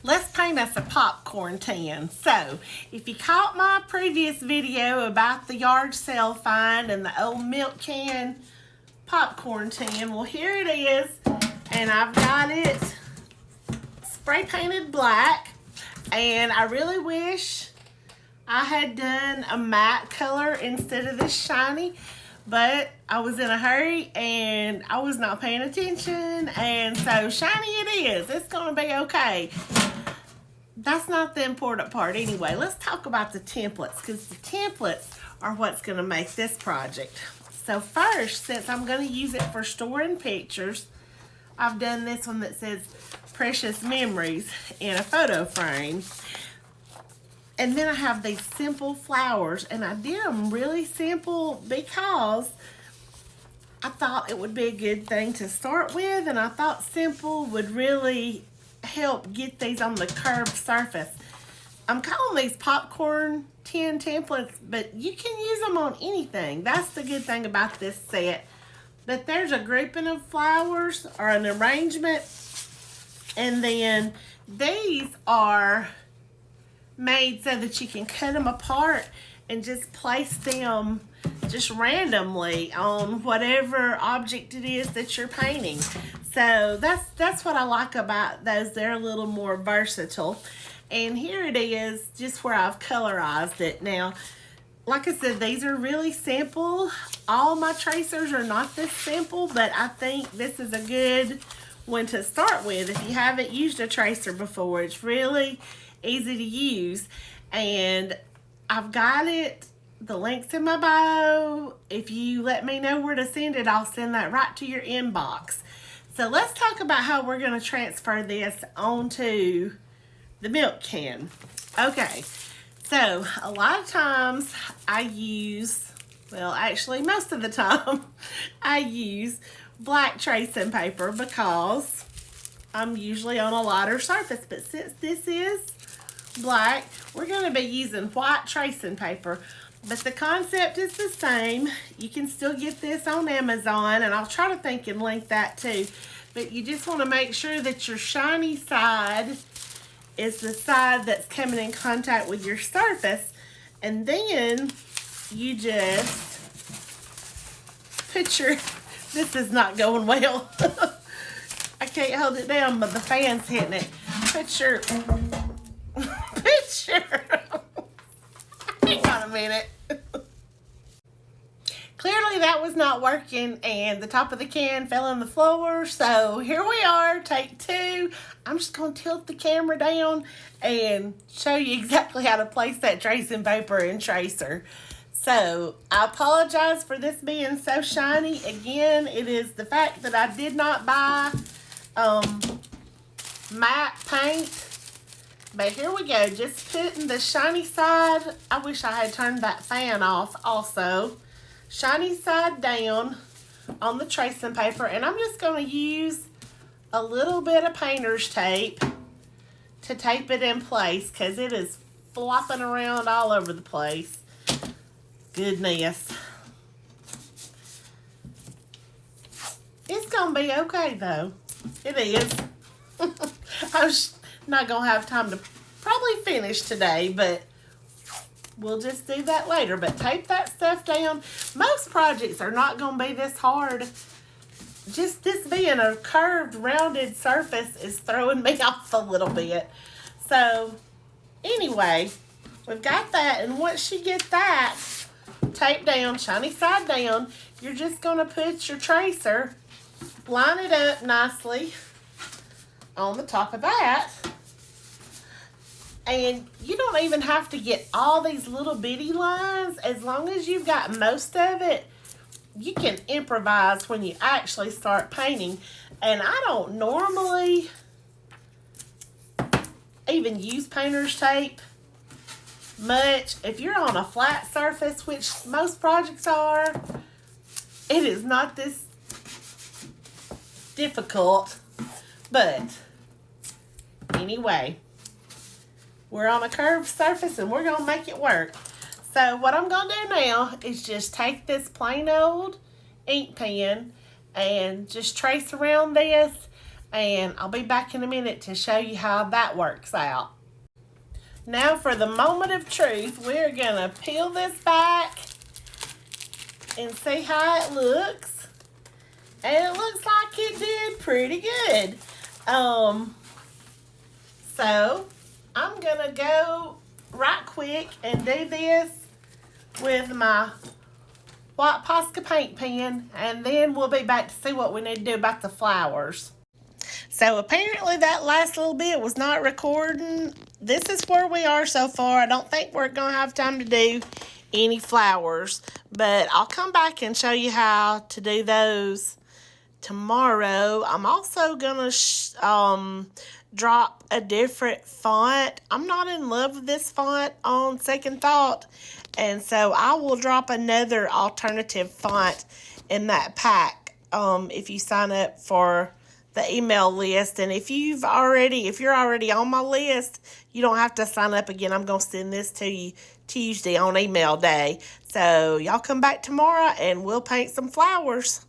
let's paint us a popcorn tan. So, if you caught my previous video about the yard sale find and the old milk can popcorn tan, well, here it is, and I've got it spray painted black, and I really wish I had done a matte color instead of this shiny, but I was in a hurry and I was not paying attention, and so shiny it is. It's gonna be okay. That's not the important part anyway. Let's talk about the templates, because the templates are what's gonna make this project. So first, since I'm gonna use it for storing pictures, I've done this one that says Precious Memories in a photo frame. And then I have these simple flowers, and I did them really simple because I thought it would be a good thing to start with, and I thought simple would really help get these on the curved surface. I'm calling these popcorn tin templates, but you can use them on anything. That's the good thing about this set. But there's a grouping of flowers or an arrangement, and then these are made so that you can cut them apart and just place them just randomly on whatever object it is that you're painting. So that's what I like about those. They're a little more versatile. And here it is, just where I've colorized it. Now, like I said, these are really simple. All my tracers are not this simple, but I think this is a good one to start with. If you haven't used a tracer before, it's really easy to use, and I've got it, the link's in my bio. If you let me know where to send it, I'll send that right to your inbox. So let's talk about how we're going to transfer this onto the milk can. Okay, so a lot of times I use, well, actually most of the time I use black tracing paper because I'm usually on a lighter surface, but since this is black, we're going to be using white tracing paper, but the concept is the same. You can still get this on Amazon, and I'll try to think and link that too, but you just want to make sure that your shiny side is the side that's coming in contact with your surface, and then you just put your, this is not going well. I can't hold it down, but the fan's hitting it. Put your hang on a minute. Clearly that was not working, and the top of the can fell on the floor, so here we are, take two. I'm just going to tilt the camera down and show you exactly how to place that tracing paper and tracer. So I apologize for this being so shiny. Again, it is the fact that I did not buy matte paint. But here we go, just putting the shiny side, I wish I had turned that fan off also. Shiny side down on the tracing paper, and I'm just going to use a little bit of painter's tape to tape it in place because it is flopping around all over the place. Goodness. It's going to be okay though. It is. I'm not going to have time to probably finish today, but we'll just do that later. But tape that stuff down. Most projects are not going to be this hard. Just this being a curved, rounded surface is throwing me off a little bit. So, anyway, we've got that. And once you get that taped down, shiny side down, you're just going to put your tracer, line it up nicely on the top of that. And you don't even have to get all these little bitty lines. As long as you've got most of it, you can improvise when you actually start painting. And I don't normally even use painter's tape much. If you're on a flat surface, which most projects are, it is not this difficult. But anyway, we're on a curved surface and we're going to make it work. So what I'm going to do now is just take this plain old ink pen and just trace around this. And I'll be back in a minute to show you how that works out. Now for the moment of truth, we're going to peel this back and see how it looks. And it looks like it did pretty good. So I'm going to go right quick and do this with my white Posca paint pen, and then we'll be back to see what we need to do about the flowers. So apparently that last little bit was not recording. This is where we are so far. I don't think we're going to have time to do any flowers, but I'll come back and show you how to do those tomorrow. I'm also going to drop a different font. I'm not in love with this font on second thought, and so I will drop another alternative font in that pack if you sign up for the email list. And if you're already on my list, you don't have to sign up again. I'm going to send this to you Tuesday on email day. So y'all come back tomorrow and we'll paint some flowers.